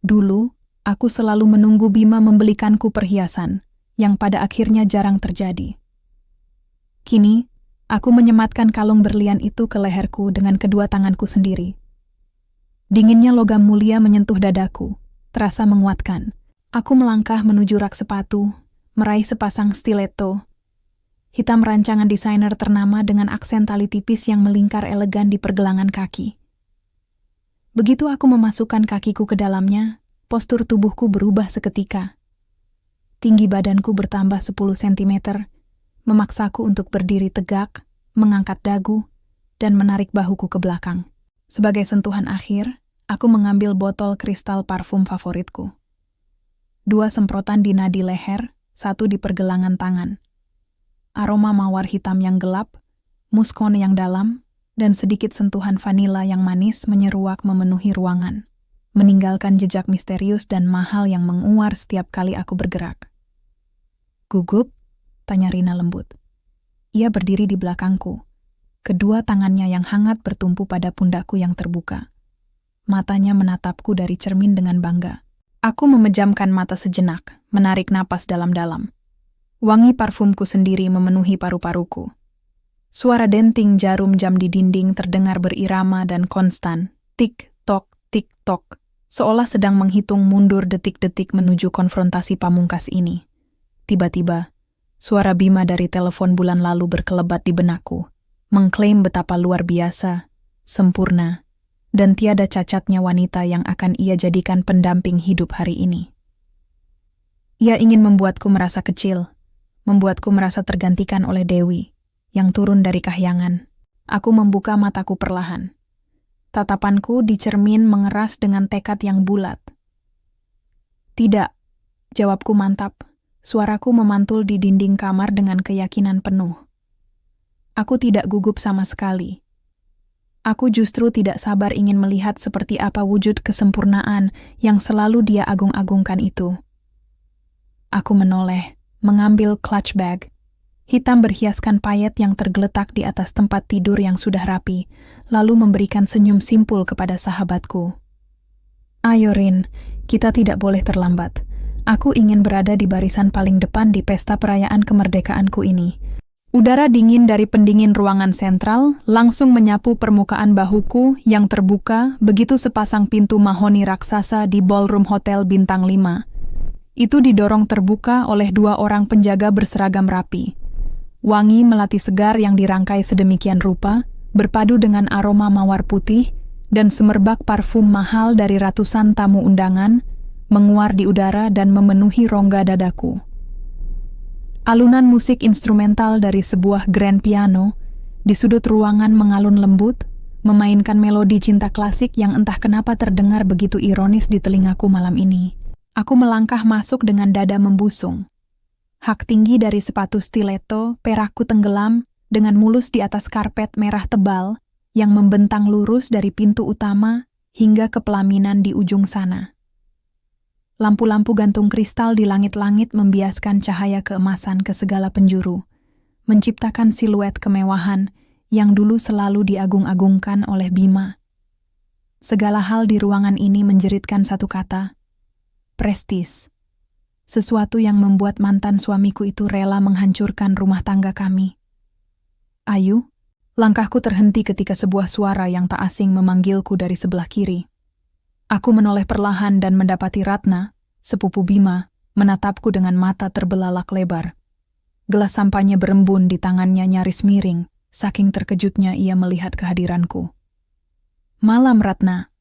Dulu, aku selalu menunggu Bima membelikanku perhiasan, yang pada akhirnya jarang terjadi. Kini, aku menyematkan kalung berlian itu ke leherku dengan kedua tanganku sendiri. Dinginnya logam mulia menyentuh dadaku, terasa menguatkan. Aku melangkah menuju rak sepatu, meraih sepasang stiletto, hitam rancangan desainer ternama dengan aksen tali tipis yang melingkar elegan di pergelangan kaki. Begitu aku memasukkan kakiku ke dalamnya, postur tubuhku berubah seketika. Tinggi badanku bertambah 10 cm, memaksaku untuk berdiri tegak, mengangkat dagu, dan menarik bahuku ke belakang. Sebagai sentuhan akhir, aku mengambil botol kristal parfum favoritku. 2 semprotan di nadi leher, 1 di pergelangan tangan. Aroma mawar hitam yang gelap, muskon yang dalam, dan sedikit sentuhan vanila yang manis menyeruak memenuhi ruangan, meninggalkan jejak misterius dan mahal yang menguar setiap kali aku bergerak. "Gugup?" tanya Rina lembut. Ia berdiri di belakangku, kedua tangannya yang hangat bertumpu pada pundakku yang terbuka. Matanya menatapku dari cermin dengan bangga. Aku memejamkan mata sejenak, menarik napas dalam-dalam. Wangi parfumku sendiri memenuhi paru-paruku. Suara denting jarum jam di dinding terdengar berirama dan konstan, tik-tok, tik-tok, seolah sedang menghitung mundur detik-detik menuju konfrontasi pamungkas ini. Tiba-tiba, suara Bima dari telepon bulan lalu berkelebat di benakku, mengklaim betapa luar biasa, sempurna, dan tiada cacatnya wanita yang akan ia jadikan pendamping hidup hari ini. Ia ingin membuatku merasa kecil, membuatku merasa tergantikan oleh Dewi, yang turun dari kahyangan. Aku membuka mataku perlahan. Tatapanku di cermin mengeras dengan tekad yang bulat. "Tidak," jawabku mantap. Suaraku memantul di dinding kamar dengan keyakinan penuh. Aku tidak gugup sama sekali. Aku justru tidak sabar ingin melihat seperti apa wujud kesempurnaan yang selalu dia agung-agungkan itu. Aku menoleh, mengambil clutch bag, hitam berhiaskan payet yang tergeletak di atas tempat tidur yang sudah rapi, lalu memberikan senyum simpul kepada sahabatku. "Ayo Rin, kita tidak boleh terlambat. Aku ingin berada di barisan paling depan di pesta perayaan kemerdekaanku ini." Udara dingin dari pendingin ruangan sentral langsung menyapu permukaan bahuku yang terbuka begitu sepasang pintu mahoni raksasa di ballroom hotel bintang 5. Itu didorong terbuka oleh 2 orang penjaga berseragam rapi. Wangi melati segar yang dirangkai sedemikian rupa, berpadu dengan aroma mawar putih dan semerbak parfum mahal dari ratusan tamu undangan, menguar di udara dan memenuhi rongga dadaku. Alunan musik instrumental dari sebuah grand piano di sudut ruangan mengalun lembut, memainkan melodi cinta klasik yang entah kenapa terdengar begitu ironis di telingaku malam ini. Aku melangkah masuk dengan dada membusung. Hak tinggi dari sepatu stiletto, perakku tenggelam dengan mulus di atas karpet merah tebal yang membentang lurus dari pintu utama hingga ke pelaminan di ujung sana. Lampu-lampu gantung kristal di langit-langit membiaskan cahaya keemasan ke segala penjuru, menciptakan siluet kemewahan yang dulu selalu diagung-agungkan oleh Bima. Segala hal di ruangan ini menjeritkan satu kata, prestis. Sesuatu yang membuat mantan suamiku itu rela menghancurkan rumah tangga kami. "Ayu," langkahku terhenti ketika sebuah suara yang tak asing memanggilku dari sebelah kiri. Aku menoleh perlahan dan mendapati Ratna, sepupu Bima, menatapku dengan mata terbelalak lebar. Gelas sampahnya berembun di tangannya nyaris miring, saking terkejutnya ia melihat kehadiranku. "Malam, Ratna,"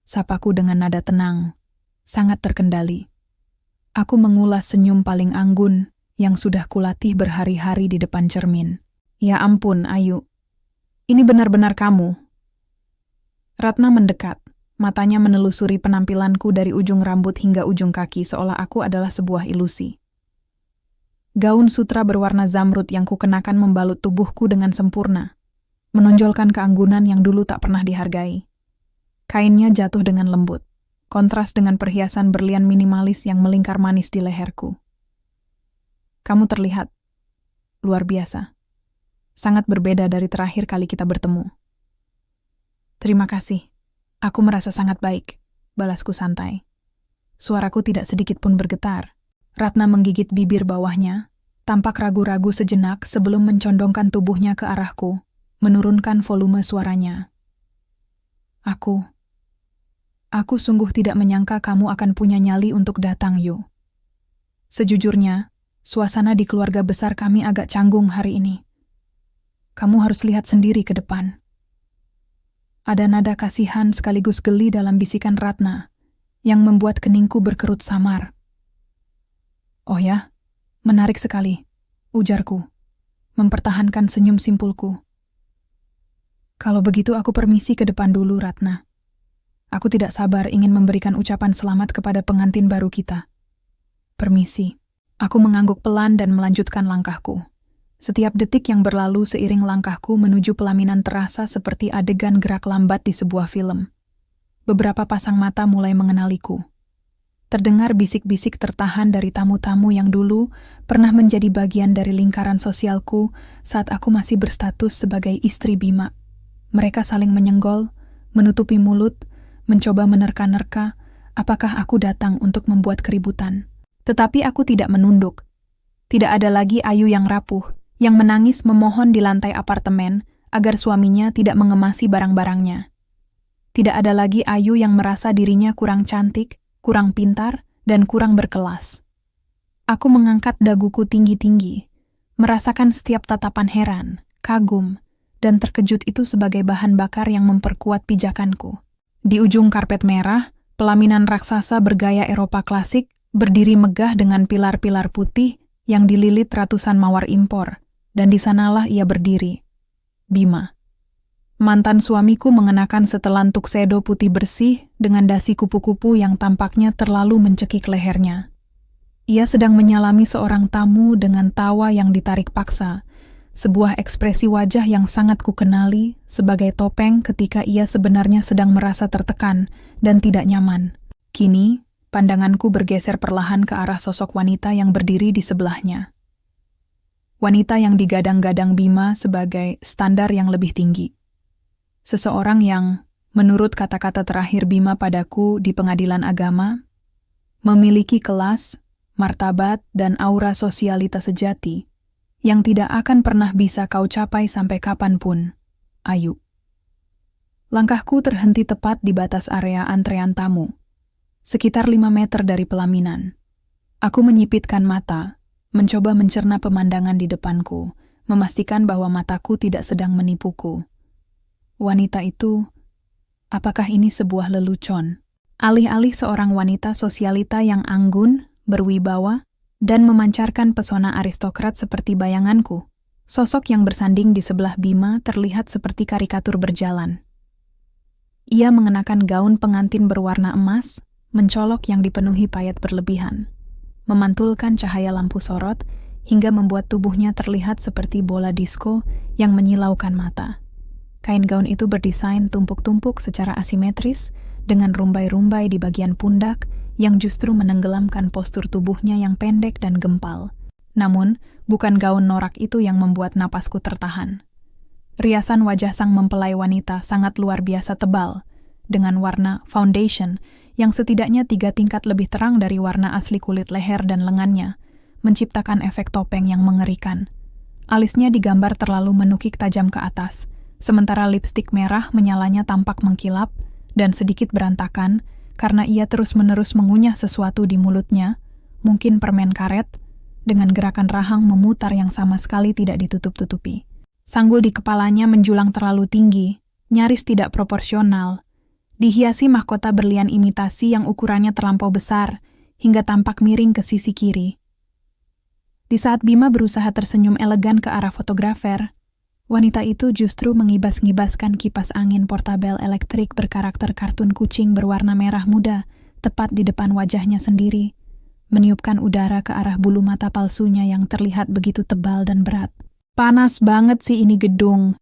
sapaku dengan nada tenang, sangat terkendali. Aku mengulas senyum paling anggun yang sudah kulatih berhari-hari di depan cermin. "Ya ampun, Ayu. Ini benar-benar kamu." Ratna mendekat. Matanya menelusuri penampilanku dari ujung rambut hingga ujung kaki seolah aku adalah sebuah ilusi. Gaun sutra berwarna zamrud yang kukenakan membalut tubuhku dengan sempurna, menonjolkan keanggunan yang dulu tak pernah dihargai. Kainnya jatuh dengan lembut, kontras dengan perhiasan berlian minimalis yang melingkar manis di leherku. Kamu terlihat luar biasa. Sangat berbeda dari terakhir kali kita bertemu. Terima kasih. Aku merasa sangat baik, balasku santai. Suaraku tidak sedikit pun bergetar. Ratna menggigit bibir bawahnya, tampak ragu-ragu sejenak sebelum mencondongkan tubuhnya ke arahku, menurunkan volume suaranya. Aku sungguh tidak menyangka kamu akan punya nyali untuk datang, Yu. Sejujurnya, suasana di keluarga besar kami agak canggung hari ini. Kamu harus lihat sendiri ke depan. Ada nada kasihan sekaligus geli dalam bisikan Ratna, yang membuat keningku berkerut samar. Oh ya, menarik sekali, ujarku, mempertahankan senyum simpulku. Kalau begitu aku permisi ke depan dulu, Ratna. Aku tidak sabar ingin memberikan ucapan selamat kepada pengantin baru kita. Permisi. Aku mengangguk pelan dan melanjutkan langkahku. Setiap detik yang berlalu seiring langkahku menuju pelaminan terasa seperti adegan gerak lambat di sebuah film. Beberapa pasang mata mulai mengenaliku. Terdengar bisik-bisik tertahan dari tamu-tamu yang dulu pernah menjadi bagian dari lingkaran sosialku saat aku masih berstatus sebagai istri Bima. Mereka saling menyenggol, menutupi mulut, mencoba menerka-nerka apakah aku datang untuk membuat keributan. Tetapi aku tidak menunduk. Tidak ada lagi Ayu yang rapuh, yang menangis memohon di lantai apartemen agar suaminya tidak mengemasi barang-barangnya. Tidak ada lagi Ayu yang merasa dirinya kurang cantik, kurang pintar, dan kurang berkelas. Aku mengangkat daguku tinggi-tinggi, merasakan setiap tatapan heran, kagum, dan terkejut itu sebagai bahan bakar yang memperkuat pijakanku. Di ujung karpet merah, pelaminan raksasa bergaya Eropa klasik berdiri megah dengan pilar-pilar putih yang dililit ratusan mawar impor, dan di sanalah ia berdiri. Bima. Mantan suamiku mengenakan setelan tuxedo putih bersih dengan dasi kupu-kupu yang tampaknya terlalu mencekik lehernya. Ia sedang menyalami seorang tamu dengan tawa yang ditarik paksa, sebuah ekspresi wajah yang sangat kukenali sebagai topeng ketika ia sebenarnya sedang merasa tertekan dan tidak nyaman. Kini, pandanganku bergeser perlahan ke arah sosok wanita yang berdiri di sebelahnya. Wanita yang digadang-gadang Bima sebagai standar yang lebih tinggi. Seseorang yang, menurut kata-kata terakhir Bima padaku di pengadilan agama, memiliki kelas, martabat, dan aura sosialitas sejati yang tidak akan pernah bisa kau capai sampai kapanpun, Ayu. Langkahku terhenti tepat di batas area antrean tamu, sekitar 5 meter dari pelaminan. Aku menyipitkan mata, mencoba mencerna pemandangan di depanku, memastikan bahwa mataku tidak sedang menipuku. Wanita itu, apakah ini sebuah lelucon? Alih-alih seorang wanita sosialita yang anggun, berwibawa, dan memancarkan pesona aristokrat seperti bayanganku, sosok yang bersanding di sebelah Bima terlihat seperti karikatur berjalan. Ia mengenakan gaun pengantin berwarna emas, mencolok yang dipenuhi payet berlebihan, memantulkan cahaya lampu sorot hingga membuat tubuhnya terlihat seperti bola disko yang menyilaukan mata. Kain gaun itu berdesain tumpuk-tumpuk secara asimetris dengan rumbai-rumbai di bagian pundak yang justru menenggelamkan postur tubuhnya yang pendek dan gempal. Namun, bukan gaun norak itu yang membuat napasku tertahan. Riasan wajah sang mempelai wanita sangat luar biasa tebal, dengan warna foundation yang setidaknya 3 tingkat lebih terang dari warna asli kulit leher dan lengannya, menciptakan efek topeng yang mengerikan. Alisnya digambar terlalu menukik tajam ke atas, sementara lipstik merah menyalanya tampak mengkilap dan sedikit berantakan karena ia terus-menerus mengunyah sesuatu di mulutnya, mungkin permen karet, dengan gerakan rahang memutar yang sama sekali tidak ditutup-tutupi. Sanggul di kepalanya menjulang terlalu tinggi, nyaris tidak proporsional, dihiasi mahkota berlian imitasi yang ukurannya terlampau besar, hingga tampak miring ke sisi kiri. Di saat Bima berusaha tersenyum elegan ke arah fotografer, wanita itu justru mengibas-ngibaskan kipas angin portabel elektrik berkarakter kartun kucing berwarna merah muda tepat di depan wajahnya sendiri, meniupkan udara ke arah bulu mata palsunya yang terlihat begitu tebal dan berat. Panas banget sih ini gedung.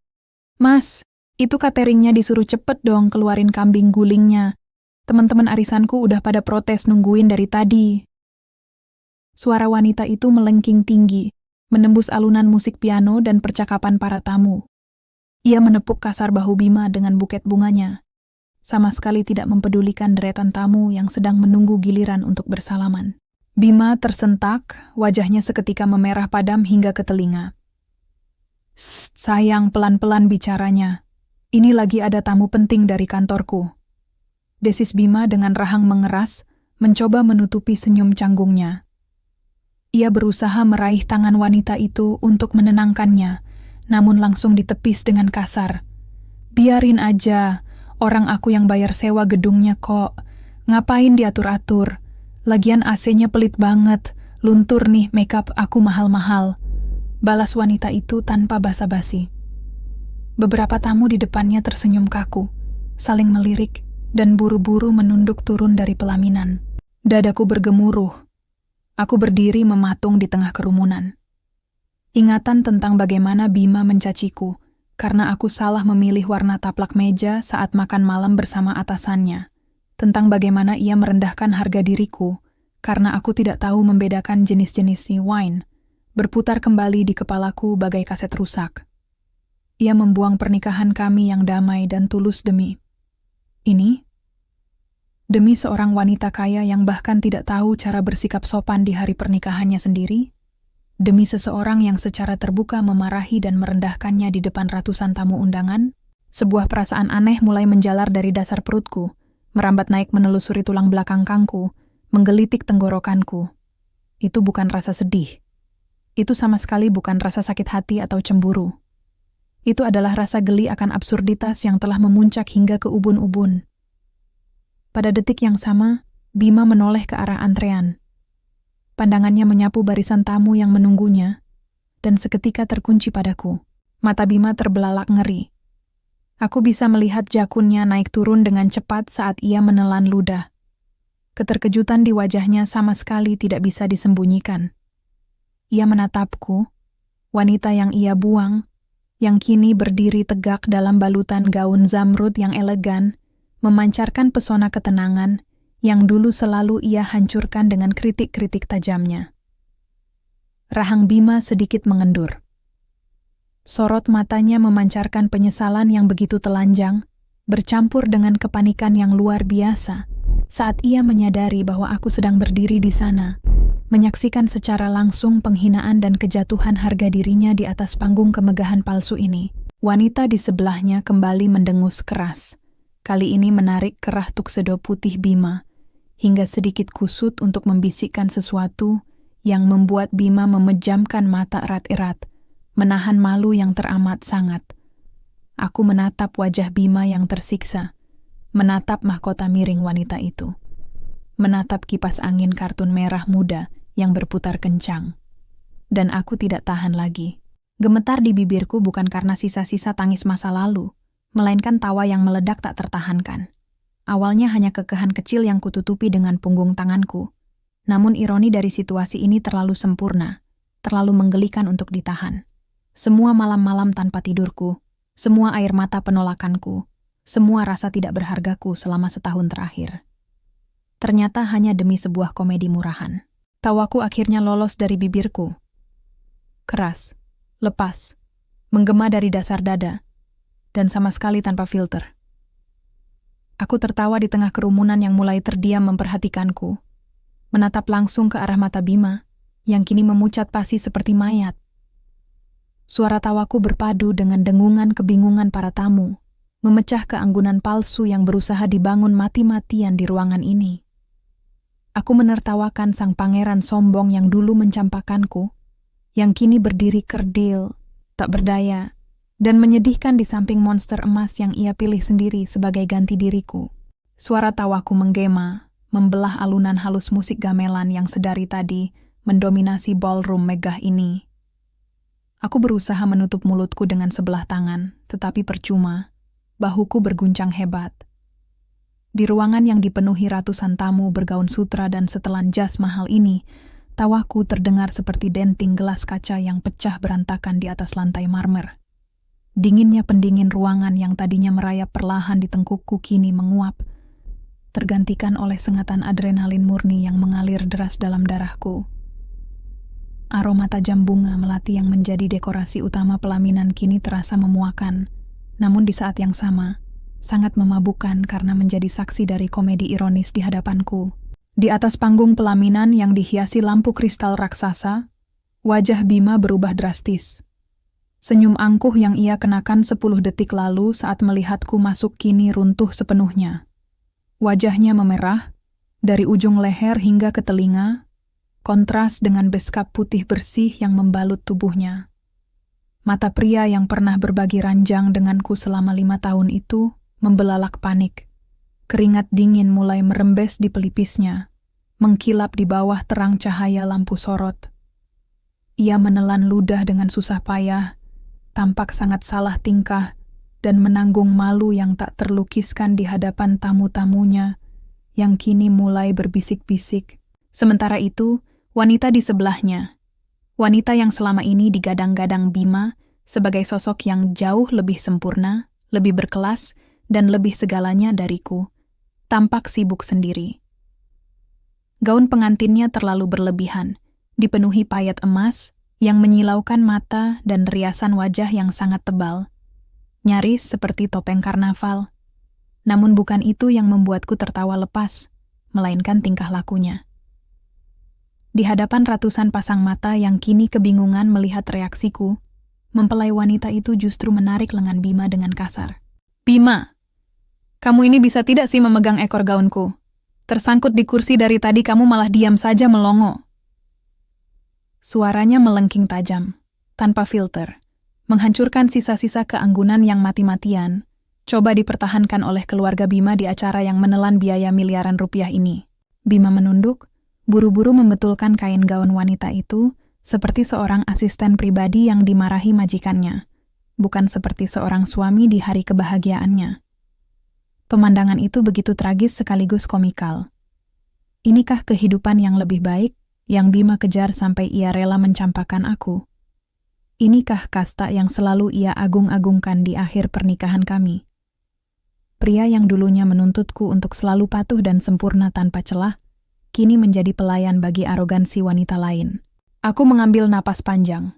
Mas, itu cateringnya disuruh cepet dong keluarin kambing gulingnya. Teman-teman arisanku udah pada protes nungguin dari tadi. Suara wanita itu melengking tinggi, menembus alunan musik piano dan percakapan para tamu. Ia menepuk kasar bahu Bima dengan buket bunganya, sama sekali tidak mempedulikan deretan tamu yang sedang menunggu giliran untuk bersalaman. Bima tersentak, wajahnya seketika memerah padam hingga ke telinga. Sayang, pelan-pelan bicaranya. Ini lagi ada tamu penting dari kantorku. Desis Bima dengan rahang mengeras, mencoba menutupi senyum canggungnya. Ia berusaha meraih tangan wanita itu untuk menenangkannya, namun langsung ditepis dengan kasar. Biarin aja, orang aku yang bayar sewa gedungnya kok. Ngapain diatur-atur? Lagian AC-nya pelit banget, luntur nih makeup aku mahal-mahal. Balas wanita itu tanpa basa-basi. Beberapa tamu di depannya tersenyum kaku, saling melirik, dan buru-buru menunduk turun dari pelaminan. Dadaku bergemuruh. Aku berdiri mematung di tengah kerumunan. Ingatan tentang bagaimana Bima mencaciku, karena aku salah memilih warna taplak meja saat makan malam bersama atasannya. Tentang bagaimana ia merendahkan harga diriku, karena aku tidak tahu membedakan jenis-jenis wine, berputar kembali di kepalaku bagai kaset rusak. Ia membuang pernikahan kami yang damai dan tulus demi seorang wanita kaya yang bahkan tidak tahu cara bersikap sopan di hari pernikahannya sendiri, demi seseorang yang secara terbuka memarahi dan merendahkannya di depan ratusan tamu undangan. Sebuah perasaan aneh mulai menjalar dari dasar perutku, merambat naik menelusuri tulang belakang kangku, menggelitik tenggorokanku. Itu bukan rasa sedih. Itu sama sekali bukan rasa sakit hati atau cemburu. Itu adalah rasa geli akan absurditas yang telah memuncak hingga ke ubun-ubun. Pada detik yang sama, Bima menoleh ke arah antrean. Pandangannya menyapu barisan tamu yang menunggunya, dan seketika terkunci padaku. Mata Bima terbelalak ngeri. Aku bisa melihat jakunnya naik turun dengan cepat saat ia menelan ludah. Keterkejutan di wajahnya sama sekali tidak bisa disembunyikan. Ia menatapku, wanita yang ia buang, yang kini berdiri tegak dalam balutan gaun zamrud yang elegan, memancarkan pesona ketenangan yang dulu selalu ia hancurkan dengan kritik-kritik tajamnya. Rahang Bima sedikit mengendur. Sorot matanya memancarkan penyesalan yang begitu telanjang, bercampur dengan kepanikan yang luar biasa, saat ia menyadari bahwa aku sedang berdiri di sana, menyaksikan secara langsung penghinaan dan kejatuhan harga dirinya di atas panggung kemegahan palsu ini. Wanita di sebelahnya kembali mendengus keras, kali ini menarik kerah tuxedo putih Bima, hingga sedikit kusut untuk membisikkan sesuatu yang membuat Bima memejamkan mata erat-erat, menahan malu yang teramat sangat. Aku menatap wajah Bima yang tersiksa, menatap mahkota miring wanita itu, menatap kipas angin kartun merah muda yang berputar kencang. Dan aku tidak tahan lagi. Gemetar di bibirku bukan karena sisa-sisa tangis masa lalu, melainkan tawa yang meledak tak tertahankan. Awalnya hanya kekehan kecil yang kututupi dengan punggung tanganku, namun ironi dari situasi ini terlalu sempurna, terlalu menggelikan untuk ditahan. Semua malam-malam tanpa tidurku, semua air mata penolakanku, semua rasa tidak berhargaku selama setahun terakhir. Ternyata hanya demi sebuah komedi murahan. Tawaku akhirnya lolos dari bibirku. Keras, lepas, menggema dari dasar dada, dan sama sekali tanpa filter. Aku tertawa di tengah kerumunan yang mulai terdiam memperhatikanku, menatap langsung ke arah mata Bima, yang kini memucat pasi seperti mayat. Suara tawaku berpadu dengan dengungan kebingungan para tamu, memecah keanggunan palsu yang berusaha dibangun mati-matian di ruangan ini. Aku menertawakan sang pangeran sombong yang dulu mencampakkanku, yang kini berdiri kerdil, tak berdaya, dan menyedihkan di samping monster emas yang ia pilih sendiri sebagai ganti diriku. Suara tawaku menggema, membelah alunan halus musik gamelan yang sedari tadi mendominasi ballroom megah ini. Aku berusaha menutup mulutku dengan sebelah tangan, tetapi percuma. Bahuku berguncang hebat. Di ruangan yang dipenuhi ratusan tamu bergaun sutra dan setelan jas mahal ini, tawaku terdengar seperti denting gelas kaca yang pecah berantakan di atas lantai marmer. Dinginnya pendingin ruangan yang tadinya merayap perlahan di tengkukku kini menguap, tergantikan oleh sengatan adrenalin murni yang mengalir deras dalam darahku. Aroma tajam bunga melati yang menjadi dekorasi utama pelaminan kini terasa memuakan, namun di saat yang sama, sangat memabukkan karena menjadi saksi dari komedi ironis di hadapanku. Di atas panggung pelaminan yang dihiasi lampu kristal raksasa, wajah Bima berubah drastis. Senyum angkuh yang ia kenakan 10 detik lalu saat melihatku masuk kini runtuh sepenuhnya. Wajahnya memerah, dari ujung leher hingga ke telinga, kontras dengan beskap putih bersih yang membalut tubuhnya. Mata pria yang pernah berbagi ranjang denganku selama 5 tahun itu membelalak panik. Keringat dingin mulai merembes di pelipisnya, mengkilap di bawah terang cahaya lampu sorot. Ia menelan ludah dengan susah payah, tampak sangat salah tingkah, dan menanggung malu yang tak terlukiskan di hadapan tamu-tamunya yang kini mulai berbisik-bisik. Sementara itu, wanita di sebelahnya, wanita yang selama ini digadang-gadang Bima sebagai sosok yang jauh lebih sempurna, lebih berkelas, dan lebih segalanya dariku, tampak sibuk sendiri. Gaun pengantinnya terlalu berlebihan, dipenuhi payet emas yang menyilaukan mata dan riasan wajah yang sangat tebal, nyaris seperti topeng karnaval. Namun bukan itu yang membuatku tertawa lepas, melainkan tingkah lakunya. Di hadapan ratusan pasang mata yang kini kebingungan melihat reaksiku, mempelai wanita itu justru menarik lengan Bima dengan kasar. "Bima, kamu ini bisa tidak sih memegang ekor gaunku? Tersangkut di kursi dari tadi kamu malah diam saja melongo." Suaranya melengking tajam, tanpa filter, menghancurkan sisa-sisa keanggunan yang mati-matian, coba dipertahankan oleh keluarga Bima di acara yang menelan biaya miliaran rupiah ini. Bima menunduk, buru-buru membetulkan kain gaun wanita itu seperti seorang asisten pribadi yang dimarahi majikannya, bukan seperti seorang suami di hari kebahagiaannya. Pemandangan itu begitu tragis sekaligus komikal. Inikah kehidupan yang lebih baik yang Bima kejar sampai ia rela mencampakkan aku? Inikah kasta yang selalu ia agung-agungkan di akhir pernikahan kami? Pria yang dulunya menuntutku untuk selalu patuh dan sempurna tanpa celah, kini menjadi pelayan bagi arogansi wanita lain. Aku mengambil napas panjang,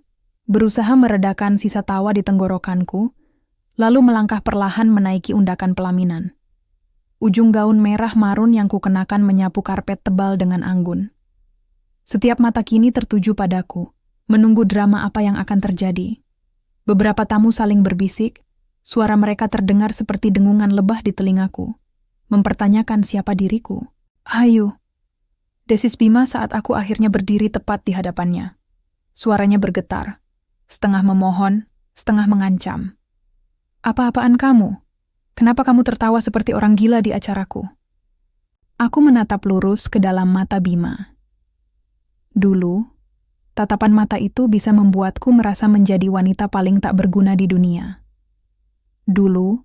berusaha meredakan sisa tawa di tenggorokanku, lalu melangkah perlahan menaiki undakan pelaminan. Ujung gaun merah marun yang kukenakan menyapu karpet tebal dengan anggun. Setiap mata kini tertuju padaku, menunggu drama apa yang akan terjadi. Beberapa tamu saling berbisik, suara mereka terdengar seperti dengungan lebah di telingaku, mempertanyakan siapa diriku. "Hayu," desis Bima saat aku akhirnya berdiri tepat di hadapannya. Suaranya bergetar, setengah memohon, setengah mengancam. "Apa-apaan kamu? Kenapa kamu tertawa seperti orang gila di acaraku?" Aku menatap lurus ke dalam mata Bima. Dulu, tatapan mata itu bisa membuatku merasa menjadi wanita paling tak berguna di dunia. Dulu,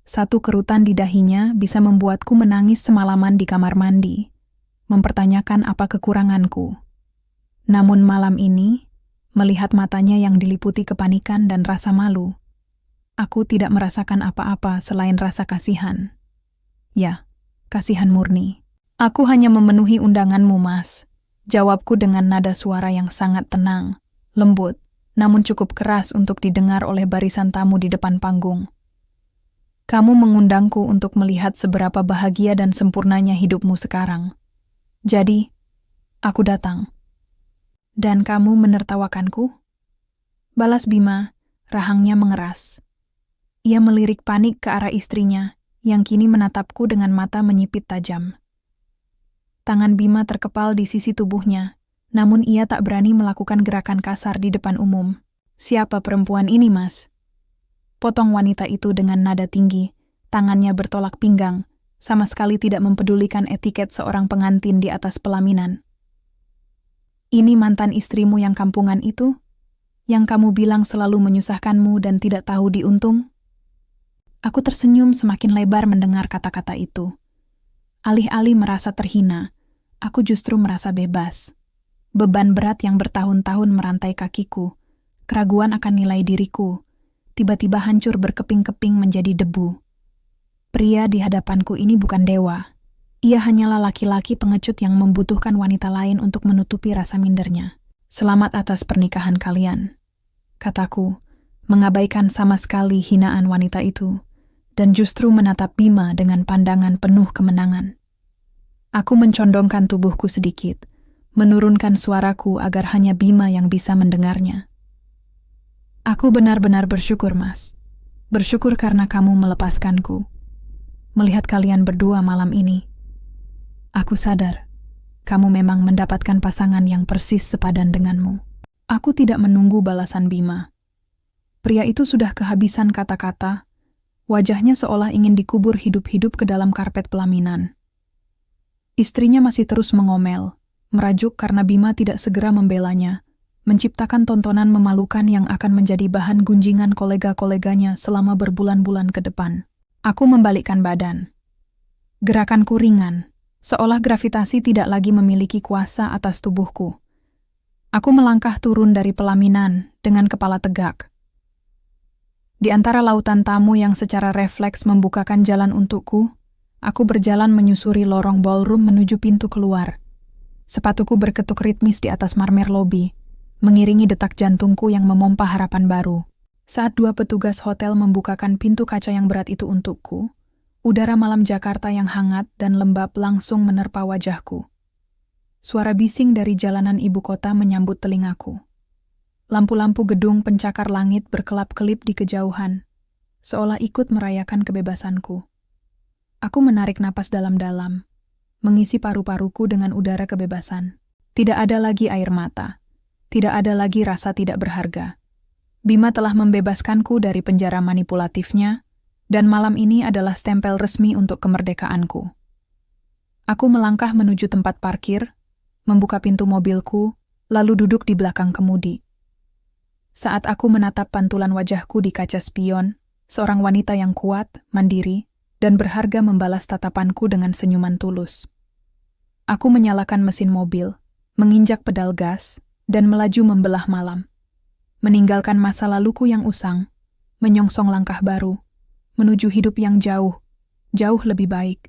satu kerutan di dahinya bisa membuatku menangis semalaman di kamar mandi, mempertanyakan apa kekuranganku. Namun malam ini, melihat matanya yang diliputi kepanikan dan rasa malu, aku tidak merasakan apa-apa selain rasa kasihan. Ya, kasihan murni. "Aku hanya memenuhi undanganmu, Mas," jawabku dengan nada suara yang sangat tenang, lembut, namun cukup keras untuk didengar oleh barisan tamu di depan panggung. "Kamu mengundangku untuk melihat seberapa bahagia dan sempurnanya hidupmu sekarang. Jadi, aku datang. Dan kamu menertawakanku?" Balas Bima, rahangnya mengeras. Ia melirik panik ke arah istrinya, yang kini menatapku dengan mata menyipit tajam. Tangan Bima terkepal di sisi tubuhnya, namun ia tak berani melakukan gerakan kasar di depan umum. "Siapa perempuan ini, Mas?" Potong wanita itu dengan nada tinggi, tangannya bertolak pinggang, sama sekali tidak mempedulikan etiket seorang pengantin di atas pelaminan. "Ini mantan istrimu yang kampungan itu? Yang kamu bilang selalu menyusahkanmu dan tidak tahu diuntung?" Aku tersenyum semakin lebar mendengar kata-kata itu. Alih-alih merasa terhina, aku justru merasa bebas. Beban berat yang bertahun-tahun merantai kakiku, keraguan akan nilai diriku, tiba-tiba hancur berkeping-keping menjadi debu. Pria di hadapanku ini bukan dewa. Ia hanyalah laki-laki pengecut yang membutuhkan wanita lain untuk menutupi rasa mindernya. Selamat atas pernikahan kalian, kataku, mengabaikan sama sekali hinaan wanita itu, dan justru menatap Bima dengan pandangan penuh kemenangan. Aku mencondongkan tubuhku sedikit, menurunkan suaraku agar hanya Bima yang bisa mendengarnya. Aku benar-benar bersyukur, Mas. Bersyukur karena kamu melepaskanku. Melihat kalian berdua malam ini, aku sadar, kamu memang mendapatkan pasangan yang persis sepadan denganmu. Aku tidak menunggu balasan Bima. Pria itu sudah kehabisan kata-kata, wajahnya seolah ingin dikubur hidup-hidup ke dalam karpet pelaminan. Istrinya masih terus mengomel, merajuk karena Bima tidak segera membelanya, menciptakan tontonan memalukan yang akan menjadi bahan gunjingan kolega-koleganya selama berbulan-bulan ke depan. Aku membalikkan badan. Gerakanku ringan, seolah gravitasi tidak lagi memiliki kuasa atas tubuhku. Aku melangkah turun dari pelaminan dengan kepala tegak. Di antara lautan tamu yang secara refleks membukakan jalan untukku, aku berjalan menyusuri lorong ballroom menuju pintu keluar. Sepatuku berketuk ritmis di atas marmer lobi, mengiringi detak jantungku yang memompa harapan baru. Saat dua petugas hotel membukakan pintu kaca yang berat itu untukku, udara malam Jakarta yang hangat dan lembab langsung menerpa wajahku. Suara bising dari jalanan ibu kota menyambut telingaku. Lampu-lampu gedung pencakar langit berkelap-kelip di kejauhan, seolah ikut merayakan kebebasanku. Aku menarik napas dalam-dalam, mengisi paru-paruku dengan udara kebebasan. Tidak ada lagi air mata. Tidak ada lagi rasa tidak berharga. Bima telah membebaskanku dari penjara manipulatifnya, dan malam ini adalah stempel resmi untuk kemerdekaanku. Aku melangkah menuju tempat parkir, membuka pintu mobilku, lalu duduk di belakang kemudi. Saat aku menatap pantulan wajahku di kaca spion, seorang wanita yang kuat, mandiri, dan berharga membalas tatapanku dengan senyuman tulus. Aku menyalakan mesin mobil, menginjak pedal gas, dan melaju membelah malam. Meninggalkan masa laluku yang usang, menyongsong langkah baru, menuju hidup yang jauh, jauh lebih baik.